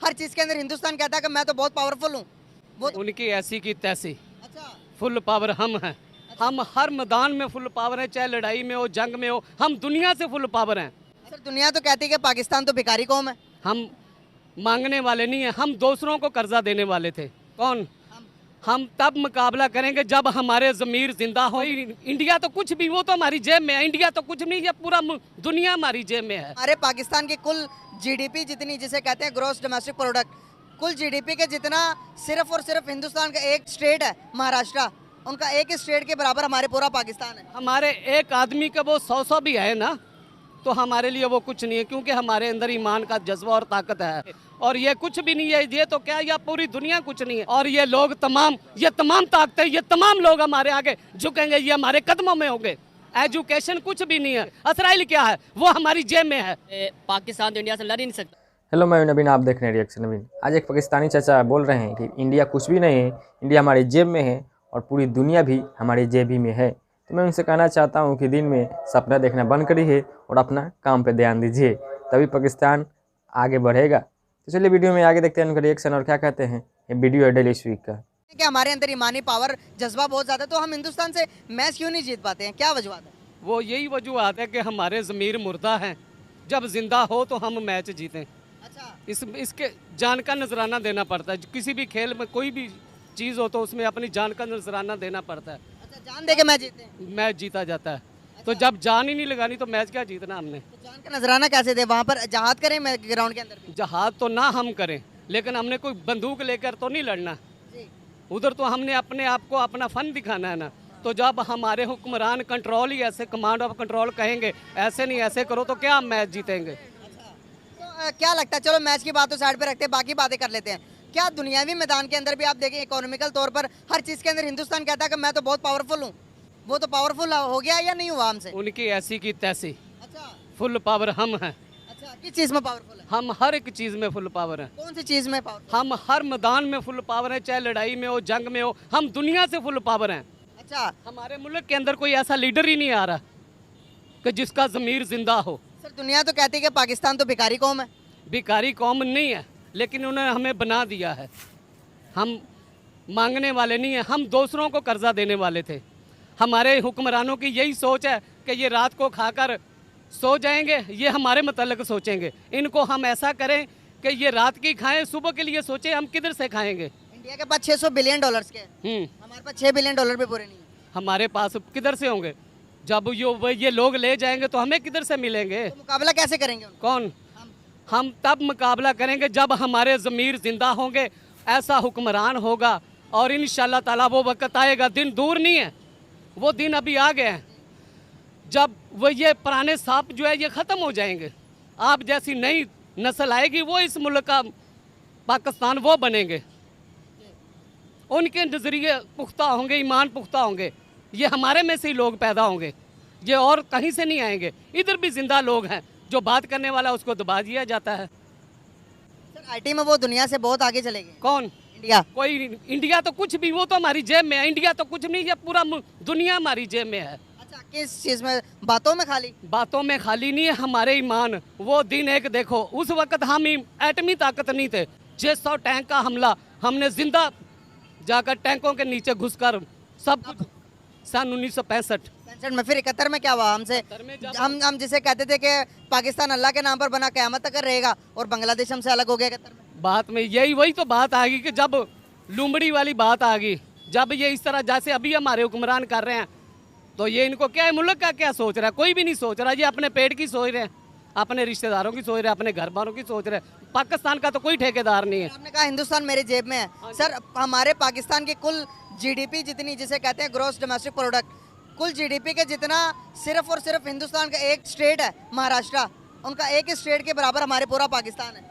हर चीज के अंदर हिंदुस्तान कहता है कि मैं तो बहुत पावरफुल हूँ। वो उनकी ऐसी की तैसी अच्छा फुल पावर हम हैं। हम हर मैदान में फुल पावर हैं, चाहे लड़ाई में हो, जंग में हो, हम दुनिया से फुल पावर हैं। सर, दुनिया तो कहती है कि पाकिस्तान तो भिखारी कौम है। हम मांगने वाले नहीं हैं, हम दूसरों को कर्जा देने वाले थे। कौन? हम तब मुकाबला करेंगे जब हमारे ज़मीर जिंदा हो। इंडिया तो कुछ भी, वो तो हमारी जेब में है। इंडिया तो कुछ नहीं, ये पूरा दुनिया हमारी जेब में है। हमारे पाकिस्तान की कुल जीडीपी जितनी, जिसे कहते हैं ग्रॉस डोमेस्टिक प्रोडक्ट, कुल जीडीपी के जितना सिर्फ और सिर्फ हिंदुस्तान का एक स्टेट है महाराष्ट्र, उनका एक स्टेट के बराबर हमारे पूरा पाकिस्तान है। हमारे एक आदमी का वो 100 भी है ना, तो हमारे लिए वो कुछ नहीं है, क्योंकि हमारे अंदर ईमान का जज्बा और ताकत है। और ये कुछ भी नहीं है, ये तो क्या, या पूरी दुनिया कुछ नहीं है। और ये लोग तमाम, ये तमाम ताकतें, ये तमाम लोग हमारे आगे झुकेंगे, ये हमारे कदमों में होंगे। एजुकेशन कुछ भी नहीं है, इसराइल क्या है, वो हमारी जेब में है। पाकिस्तान तो इंडिया से लड़ ही नहीं सकता। हेलो, मैं नवीन, आप देख रहे हैं रिएक्शन नवीन। आज एक पाकिस्तानी चाचा बोल रहे हैं कि इंडिया कुछ भी नहीं है, इंडिया हमारी जेब में है और पूरी दुनिया भी हमारी जेब ही में है। तो मैं उनसे कहना चाहता हूं कि दिन में सपना देखना बंद करिए और अपना काम पे ध्यान दीजिए, तभी पाकिस्तान आगे बढ़ेगा। तो चलिए वीडियो में आगे देखते हैं उनका रिएक्शन और क्या कहते हैं। ये वीडियो है डेली वीक का। कि हमारे अंदर ईमानी पावर जज्बा बहुत ज्यादा है, तो हम हिंदुस्तान से मैच क्यों नहीं जीत पाते हैं? क्या वजूहत है? वो यही वजूहत है कि हमारे ज़मीर मुर्दा हैं, जब जिंदा हो तो हम मैच जीतें। अच्छा, इसके जान का नजराना देना पड़ता है। किसी भी खेल में कोई भी चीज़ हो तो उसमें अपनी जान का नजराना देना पड़ता है, अच्छा, जान दे के मैच जीते हैं। मैच जीता जाता है। तो जब जान ही नहीं लगानी तो मैच क्या जीतना हमने। तो जान का नजराना कैसे दे? वहाँ पर जहाद करें ग्राउंड के अंदर भी? जहाद तो ना हम करें, लेकिन हमने कोई बंदूक लेकर तो नहीं लड़ना। जी। उधर तो हमने अपने आप को अपना फन दिखाना है ना। तो जब हमारे हुक्मरान कंट्रोल ही ऐसे, कमांड ऑफ कंट्रोल कहेंगे ऐसे नहीं ऐसे करो, तो क्या हम मैच जीतेंगे? तो क्या लगता है, चलो मैच की बात तो साइड पे रखते हैं, बाकी बातें कर लेते हैं। क्या दुनियावी मैदान के अंदर भी आप देखें, इकोनॉमिकल तौर पर हर चीज़ के अंदर हिंदुस्तान कहता है कि मैं तो बहुत पावरफुल हूँ। वो तो पावरफुल हो गया या नहीं हुआ हमसे? उनकी ऐसी की तैसी अच्छा, फुल पावर हम हैं। अच्छा, किस चीज़ में पावरफुल है? हम हर एक चीज़ में फुल पावर हैं। कौन सी चीज़ में पावरफुल? हम हर मैदान में फुल पावर हैं, चाहे लड़ाई में हो, जंग में हो, हम दुनिया से फुल पावर हैं। अच्छा हमारे मुल्क के अंदर कोई ऐसा लीडर ही नहीं आ रहा कि जिसका ज़मीर जिंदा हो। सर, दुनिया तो कहती है कि पाकिस्तान तो भिखारी कौम है। भिखारी कौम नहीं है, लेकिन उन्होंने हमें बना दिया है। हम मांगने वाले नहीं हैं, हम दूसरों को कर्जा देने वाले थे। हमारे हुक्मरानों की यही सोच है कि ये रात को खाकर सो जाएंगे, ये हमारे मतलब सोचेंगे। इनको हम ऐसा करें कि ये रात की खाएं, सुबह के लिए सोचें हम किधर से खाएंगे। इंडिया के पास 600 बिलियन डॉलर्स के हैं। हमारे पास 6 बिलियन डॉलर भी पूरे नहीं है। हमारे पास किधर से होंगे? जब ये लोग ले जाएंगे तो हमें किधर से मिलेंगे? तो मुकाबला कैसे करेंगे उनका? कौन? हम तब मुकाबला करेंगे जब हमारे ज़मीर जिंदा होंगे, ऐसा हुक्मरान होगा। और इंशाल्लाह ताला वो वक्त आएगा, दिन दूर नहीं है, वो दिन अभी आ गए हैं, जब वो ये पुराने सांप जो है ये ख़त्म हो जाएंगे। आप जैसी नई नस्ल आएगी, वो इस मुल्क का पाकिस्तान वो बनेंगे। उनके नज़रिए पुख्ता होंगे, ईमान पुख्ता होंगे। ये हमारे में से ही लोग पैदा होंगे, ये और कहीं से नहीं आएंगे। इधर भी जिंदा लोग हैं, जो बात करने वाला उसको दबा दिया जाता है। सर, आईटी में वो दुनिया से बहुत आगे चले गए। कौन? इंडिया। कोई इंडिया तो कुछ भी, वो तो हमारी जेब में है। इंडिया तो कुछ नहीं, ये पूरा दुनिया हमारी जेब में है। अच्छा, किस चीज़ में? बातों में खाली? बातों में खाली नहीं है, हमारे ईमान। वो दिन एक देखो, उस वक्त हम एटमी ताकत नहीं थे। 600 टैंक का हमला हमने जिंदा जाकर टैंकों के नीचे घुसकर सब कुछ। सन 1965 में फिर 71 में क्या हुआ हमसे? हम जिसे कहते थे कि पाकिस्तान अल्लाह के नाम पर बना, क़यामत तक रहेगा, और बांग्लादेश हमसे अलग हो गया 71 में। बात में यही वही तो बात आ गई कि जब लुमड़ी वाली बात आ गई, जब ये इस तरह जैसे अभी हमारे हुक्मरान कर रहे हैं, तो ये इनको क्या है, मुल्क का क्या सोच रहा है? कोई भी नहीं सोच रहा। ये अपने पेट की सोच रहे हैं, अपने रिश्तेदारों की सोच रहे हैं, अपने घर वालों की सोच रहे हैं। पाकिस्तान का तो कोई ठेकेदार नहीं है। आपने कहा हिंदुस्तान मेरी जेब में है। सर, हमारे पाकिस्तान की कुल जीडीपी जितनी, जिसे कहते हैं ग्रॉस डोमेस्टिक प्रोडक्ट, कुल जीडीपी के जितना सिर्फ और सिर्फ हिंदुस्तान का एक स्टेट है महाराष्ट्र, उनका एक स्टेट के बराबर हमारे पूरा पाकिस्तान है।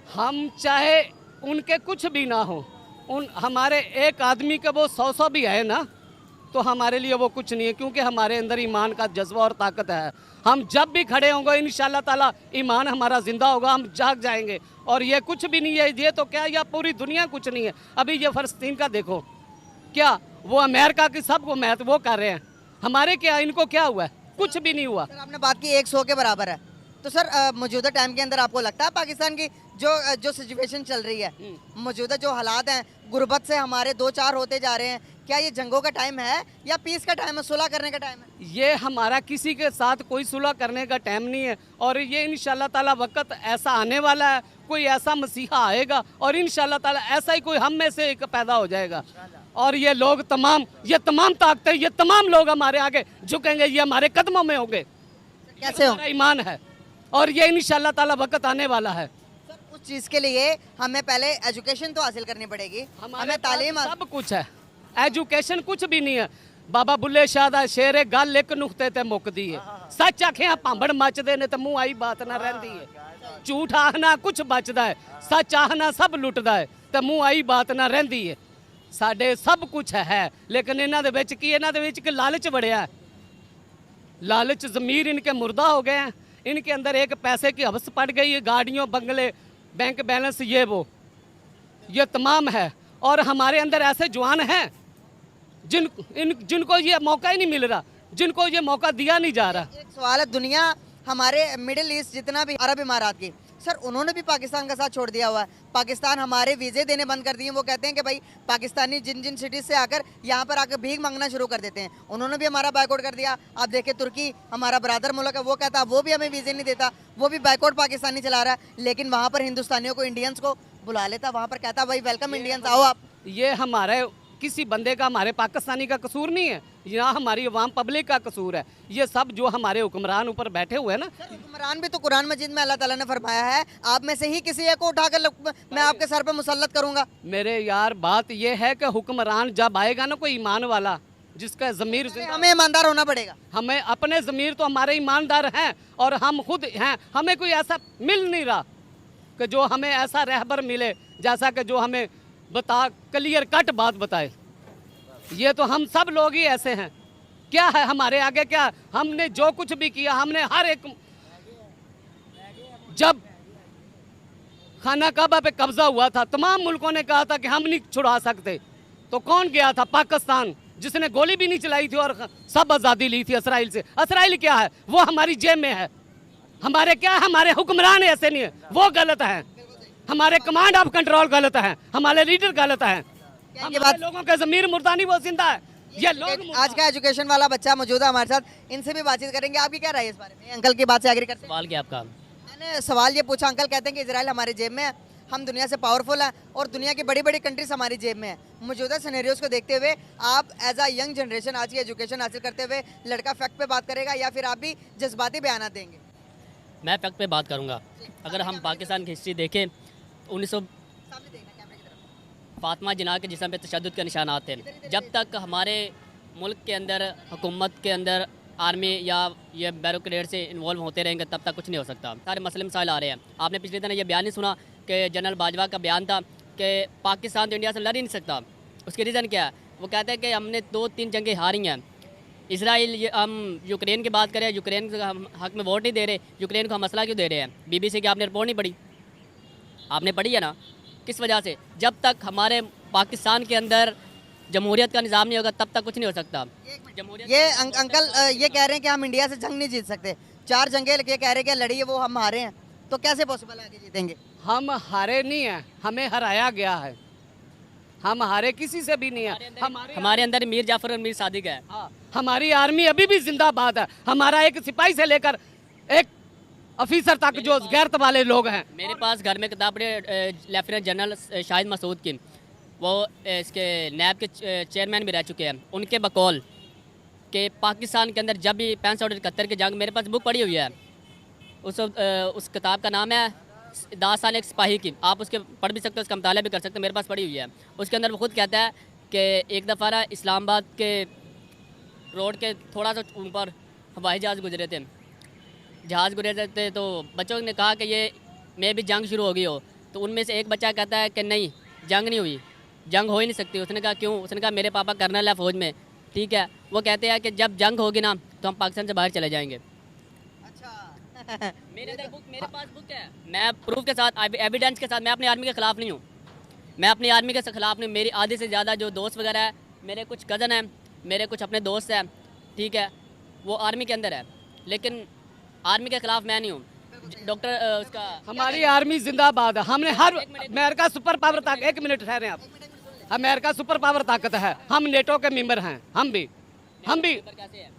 हम चाहे उनके कुछ भी ना हो, हमारे एक आदमी का वो 100 भी है ना, तो हमारे लिए वो कुछ नहीं है, क्योंकि हमारे अंदर ईमान का जज्बा और ताकत है। हम जब भी खड़े होंगे इंशाल्लाह ताला ईमान हमारा जिंदा होगा, हम जाग जाएंगे। और ये कुछ भी नहीं है, ये तो क्या, या पूरी दुनिया कुछ नहीं है। अभी ये फ़लस्तीन का देखो, क्या वो अमेरिका की सबको महत्व वो कर रहे हैं, हमारे क्या, इनको क्या हुआ है? कुछ भी नहीं हुआ। सर, आपने बात की 100 के बराबर है, तो सर मौजूदा टाइम के अंदर आपको लगता है पाकिस्तान की जो जो सिचुएशन चल रही है, मौजूदा जो हालात हैं, गुर्बत से हमारे 2-4 होते जा रहे हैं, क्या ये जंगों का टाइम है या पीस का टाइम है, सुलह करने का टाइम है? ये हमारा किसी के साथ कोई सुलह करने का टाइम नहीं है, और ये इंशाल्लाह ताला वक्त ऐसा आने वाला है, कोई ऐसा मसीहा आएगा और इंशाल्लाह ताला ऐसा ही कोई हम में से एक पैदा हो जाएगा, और ये लोग तमाम, ये तमाम ताकतें, ये तमाम लोग हमारे आगे झुकेंगे, ये हमारे कदमों में होंगे। कैसे हो? हमारा ईमान है, और ये इंशाल्लाह ताला वक्त आने वाला है। सर, उस चीज़ के लिए हमें पहले एजुकेशन तो हासिल करनी पड़ेगी, हमें तालीम सब कुछ है, एजुकेशन कुछ भी नहीं है। बाबा बुल्ले शाह दा शेर है, गल एक नुक्ते ते मुकदी है, सच आखिया भांबड़ मचदे ने ते मुंह आई बात ना रहंदी है, झूठ आखना कुछ बचदा है, सच आखना सब लुटदा है ते मुंह आई बात ना रहंदी है। साडे सब कुछ है, लेकिन इन्हां दे विच की, इन्हां दे विच कि लालच बड़िया है, लालच ज़मीर इनके मुर्दा हो गए हैं, इनके अंदर एक पैसे की हवस पड़ गई है, गाड़ियों, बंगले, बैंक बैलेंस, ये वो, ये तमाम है। और हमारे अंदर ऐसे जवान हैं जिनको ये मौका ही नहीं मिल रहा, जिनको ये मौका दिया नहीं जा रहा। एक सवाल है, दुनिया हमारे मिडिल ईस्ट जितना भी अरब इमारात की, सर उन्होंने भी पाकिस्तान का साथ छोड़ दिया हुआ है, पाकिस्तान हमारे वीज़े देने बंद कर दिए। वो कहते हैं कि भाई पाकिस्तानी जिन जिन सिटीज़ से आकर यहाँ पर आकर भीख मांगना शुरू कर देते हैं, उन्होंने भी हमारा बाइकआउट कर दिया। आप देखिए तुर्की हमारा ब्रदर मुल्क है, वो कहता है वो भी हमें वीज़े नहीं देता, वो भी बाइकआउट पाकिस्तानी चला रहा है, लेकिन वहाँ पर हिंदुस्तानियों को, इंडियंस को बुला लेता, वहाँ पर कहता भाई वेलकम इंडियंस, आओ आप। ये हमारे किसी बंदे का, हमारे पाकिस्तानी का कसूर नहीं है, यहाँ हमारी अवाम पब्लिक का कसूर है। ये सब जो हमारे हुक्मरान ऊपर बैठे हुए हैं ना, हुक्मरान भी तो कुरान मजीद में अल्लाह ताला ने फरमाया है, आप में से ही किसी एक को उठाकर मैं आपके सर पे मुसल्लत करूंगा। मेरे यार बात ये है कि हुक्मरान जब आएगा ना, कोई ईमान वाला जिसका ज़मीर, हमें ईमानदार होना पड़ेगा, हमें अपने ज़मीर, तो हमारे ईमानदार हैं और हम खुद हैं, हमें कोई ऐसा मिल नहीं रहा कि जो हमें ऐसा रहबर मिले जैसा कि जो हमें बता, क्लियर कट बात बताए। ये तो हम सब लोग ही ऐसे हैं, क्या है हमारे आगे, क्या हमने जो कुछ भी किया, हमने हर एक, जब खाना काबा पे कब्जा हुआ था, तमाम मुल्कों ने कहा था कि हम नहीं छुड़ा सकते, तो कौन गया था? पाकिस्तान, जिसने गोली भी नहीं चलाई थी और सब आज़ादी ली थी इसराइल से। इसराइल क्या है? वो हमारी जेब में है। हमारे क्या है? हमारे हुक्मरान ऐसे नहीं है, वो गलत है, हमारे कमांड ऑफ कंट्रोल गलत है, हमारे लीडर गलत है, हमारे लोगों के ज़मीर मुर्दा नहीं, वो जिंदा है। ये लोग आज का एजुकेशन वाला बच्चा मौजूद है हमारे साथ, इनसे भी बातचीत करेंगे। आपकी क्या राय है इस बारे में? अंकल की बात से एग्री करते हैं? सवाल क्या आपका? मैंने सवाल ये पूछा, अंकल कहते हैं कि इजराइल हमारी जेब में है, हम दुनिया से पावरफुल हैं और दुनिया की बड़ी बड़ी कंट्रीज हमारी जेब में है। मौजूदा सिनेरियोज को देखते हुए आप एज अ यंग जनरेशन आज की एजुकेशन हासिल करते हुए लड़का फैक्ट पे बात करेगा या फिर आप भी जज्बाती बयान देंगे? मैं फैक्ट पे बात करूँगा। अगर हम पाकिस्तान की हिस्ट्री देखें, 1900 फातिमा जिना के जिस्म पे तशद्दुद के निशानात थे। जब तक हमारे मुल्क के अंदर, हुकूमत के अंदर आर्मी या ये बैरोक्रेट से इन्वॉल्व होते रहेंगे, तब तक कुछ नहीं हो सकता। सारे मसले मसाइल आ रहे हैं। आपने पिछले दिन ये बयान नहीं सुना कि जनरल बाजवा का बयान था कि पाकिस्तान तो इंडिया से लड़ ही नहीं सकता। उसकी रीज़न क्या है? वो कहते हैं कि हमने 2-3 जंगें हारी हैं। इसराइल, हम यूक्रेन की बात करें, यूक्रेन के हम हक में वोट नहीं दे रहे, यूक्रेन को हम मसला क्यों दे रहे हैं? BBC की आपने रिपोर्ट नहीं पढ़ी? आपने पढ़ी है ना? किस वजह से? जब तक हमारे पाकिस्तान के अंदर जमहूरियत का निज़ाम नहीं होगा, तब तक कुछ नहीं हो सकता। ये अंकल ये कह रहे हैं कि हम इंडिया से जंग नहीं जीत सकते, 4 जंगें ये कह रहे हैं कि लड़ी है वो हम हारे हैं, तो कैसे पॉसिबल है आगे जीतेंगे? हम हारे नहीं हैं, हमें हराया गया है, हम हारे किसी से भी नहीं है। हमारे अंदर मीर जाफर और मीर सादिक है। हाँ, हमारी आर्मी अभी भी जिंदाबाद है। हमारा एक सिपाही से लेकर एक ऑफिसर तक जो गैरत वाले लोग हैं। मेरे पास घर में किताब लेफ्टिनेंट जनरल शाहिद मसूद की, वो इसके नैब के चेयरमैन भी रह चुके हैं। उनके बकौल कि पाकिस्तान के अंदर जब भी 65-71 की जंग, मेरे पास बुक पढ़ी हुई है, उस किताब का नाम है 10 साल एक सिपाही की। आप उसके पढ़ भी सकते हो, उसका मुताला भी कर सकते हो, मेरे पास पढ़ी हुई है। उसके अंदर वो खुद कहता है कि एक दफ़ा ना इस्लामाबाद के रोड के थोड़ा सा ऊपर हवाई जहाज़ गुजरे थे, तो बच्चों ने कहा कि ये मैं भी जंग शुरू हो गई हो, तो उनमें से एक बच्चा कहता है कि नहीं, जंग नहीं हुई, जंग हो ही नहीं सकती। उसने कहा क्यों? उसने कहा मेरे पापा कर्नल है फ़ौज में, ठीक है। वो कहते हैं कि जब जंग होगी ना तो हम पाकिस्तान से बाहर चले जाएंगे। अच्छा मेरे पास बुक है, मैं प्रूफ के साथ, एविडेंस के साथ। मैं अपनी आर्मी के ख़िलाफ़ नहीं हूँ, मैं अपनी आर्मी के ख़िलाफ़ नहीं। मेरी आधी से ज़्यादा जो दोस्त वगैरह है, मेरे कुछ कज़न हैं, मेरे कुछ अपने दोस्त हैं, ठीक है, वो आर्मी के अंदर है, लेकिन आर्मी के ख़िलाफ़ मैं नहीं हूँ। डॉक्टर उसका हमारी आर्मी जिंदाबाद है। हमने हर अमेरिका सुपर पावर ताकत, 1 मिनट ठहरे आप, अमेरिका सुपर पावर ताकत है, हम नेटो के मेंबर हैं, हम भी कैसे है?